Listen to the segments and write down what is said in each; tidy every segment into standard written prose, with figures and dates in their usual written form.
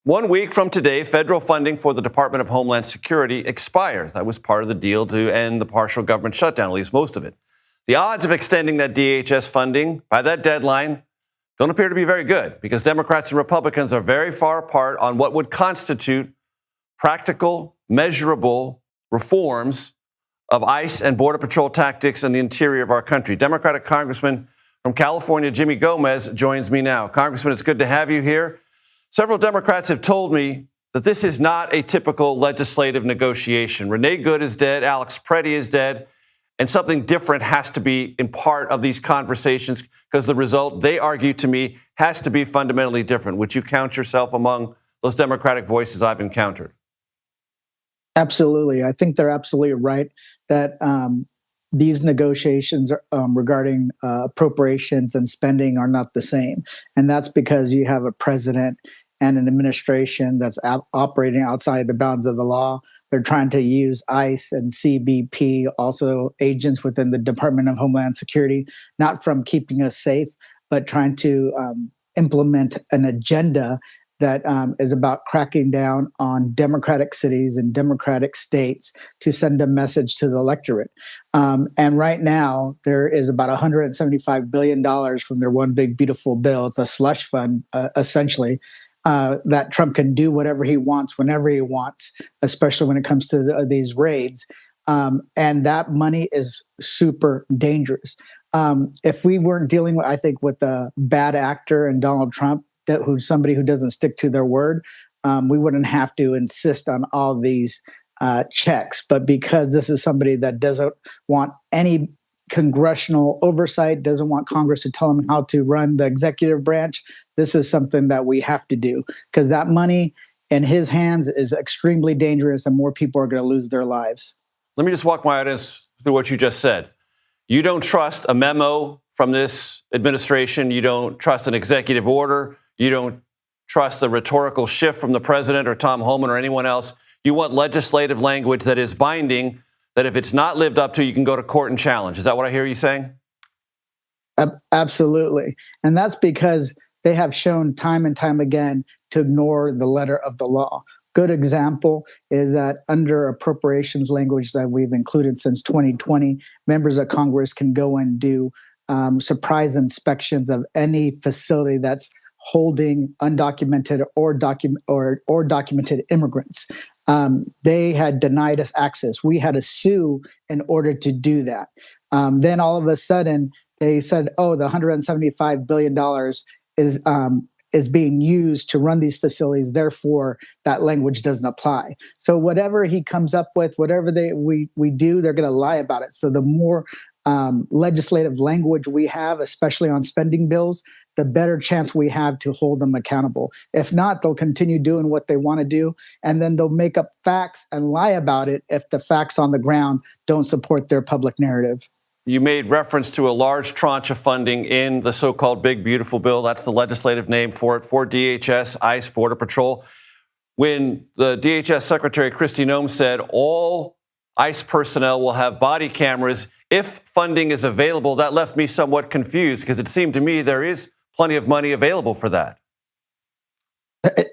1 week from today, federal funding for the Department of Homeland Security expires. That was part of the deal to end the partial government shutdown, at least most of it. The odds of extending that DHS funding by that deadline don't appear to be very good because Democrats and Republicans are very far apart on what would constitute practical, measurable reforms of ICE and Border Patrol tactics in the interior of our country. Democratic Congressman from California, Jimmy Gomez, joins me now. Congressman, it's good to have you here. Several Democrats have told me that this is not a typical legislative negotiation. Renee Good is dead, Alex Preddy is dead, and something different has to be in part of these conversations because the result, they argue to me, has to be fundamentally different. Would you count yourself among those Democratic voices I've encountered? Absolutely. I think they're absolutely right that these negotiations regarding appropriations and spending are not the same. And that's because you have a president and an administration that's operating outside the bounds of the law. They're trying to use ICE and CBP, also agents within the Department of Homeland Security, not from keeping us safe, but trying to implement an agenda that is about cracking down on Democratic cities and Democratic states to send a message to the electorate. And right now, there is about $175 billion from their one big beautiful bill. It's a slush fund, essentially, that Trump can do whatever he wants, whenever he wants, especially when it comes to these raids. And that money is super dangerous. If we weren't dealing with, I think, with a bad actor and Donald Trump, who's somebody who doesn't stick to their word, we wouldn't have to insist on all these checks. But because this is somebody that doesn't want any congressional oversight, doesn't want Congress to tell them how to run the executive branch, this is something that we have to do because that money in his hands is extremely dangerous and more people are going to lose their lives. Let me just walk my audience through what you just said. You don't trust a memo from this administration. You don't trust an executive order. You don't trust a rhetorical shift from the president or Tom Homan or anyone else. You want legislative language that is binding, that if it's not lived up to, you can go to court and challenge. Is that what I hear you saying? Absolutely. And that's because they have shown time and time again to ignore the letter of the law. Good example is that under appropriations language that we've included since 2020, members of Congress can go and do surprise inspections of any facility that's holding undocumented or documented immigrants. They had denied us access. We had to sue in order to do that. Then all of a sudden, they said, "Oh, the $175 billion is being used to run these facilities. Therefore, that language doesn't apply." So whatever he comes up with, whatever we do, they're going to lie about it. So the more legislative language we have, especially on spending bills, the better chance we have to hold them accountable. If not, they'll continue doing what they want to do, and then they'll make up facts and lie about it if the facts on the ground don't support their public narrative. You made reference to a large tranche of funding in the so-called Big Beautiful Bill. That's the legislative name for it, for DHS, ICE, Border Patrol. When the DHS Secretary Kristi Noem said all ICE personnel will have body cameras if funding is available, that left me somewhat confused because it seemed to me there is plenty of money available for that.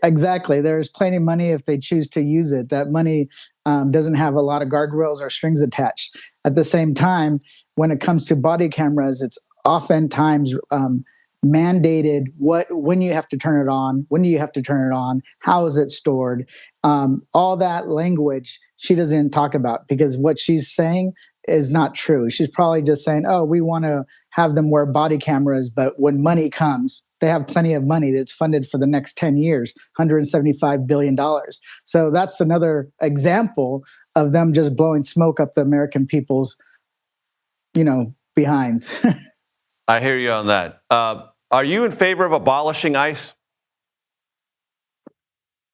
Exactly. There's plenty of money if they choose to use it. That money doesn't have a lot of guardrails or strings attached. At the same time, when it comes to body cameras, it's oftentimes mandated when you have to turn it on, when do you have to turn it on, how is it stored, all that language she doesn't talk about because what she's saying is not true. She's probably just saying, "Oh, we want to have them wear body cameras," but when money comes, they have plenty of money that's funded for the next 10 years, $175 billion. So that's another example of them just blowing smoke up the American people's, behinds. I hear you on that. Are you in favor of abolishing ICE?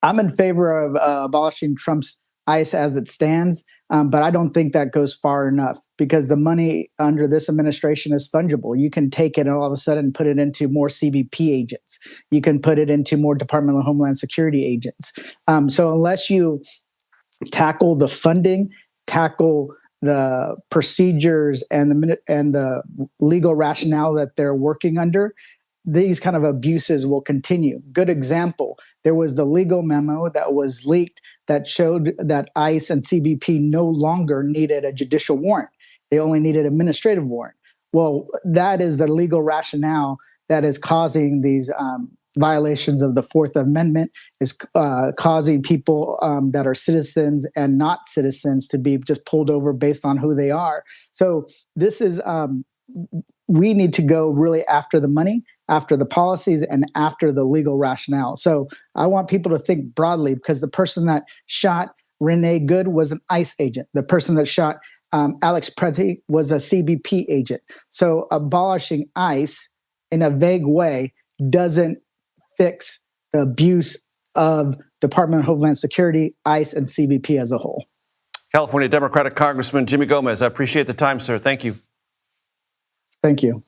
I'm in favor of abolishing Trump's ICE as it stands, but I don't think that goes far enough because the money under this administration is fungible. You can take it and all of a sudden put it into more CBP agents. You can put it into more Department of Homeland Security agents. So unless you tackle the funding, tackle the procedures and the legal rationale that they're working under, these kind of abuses will continue. Good example, there was the legal memo that was leaked that showed that ICE and CBP no longer needed a judicial warrant. They only needed administrative warrant. Well, that is the legal rationale that is causing these violations of the Fourth Amendment, is causing people that are citizens and not citizens to be just pulled over based on who they are. So this is, we need to go really after the money, after the policies, and after the legal rationale. So I want people to think broadly, because the person that shot Renee Good was an ICE agent. The person that shot Alex Preti was a CBP agent. So abolishing ICE in a vague way doesn't fix the abuse of Department of Homeland Security, ICE, and CBP as a whole. California Democratic Congressman Jimmy Gomez, I appreciate the time, sir. Thank you. Thank you.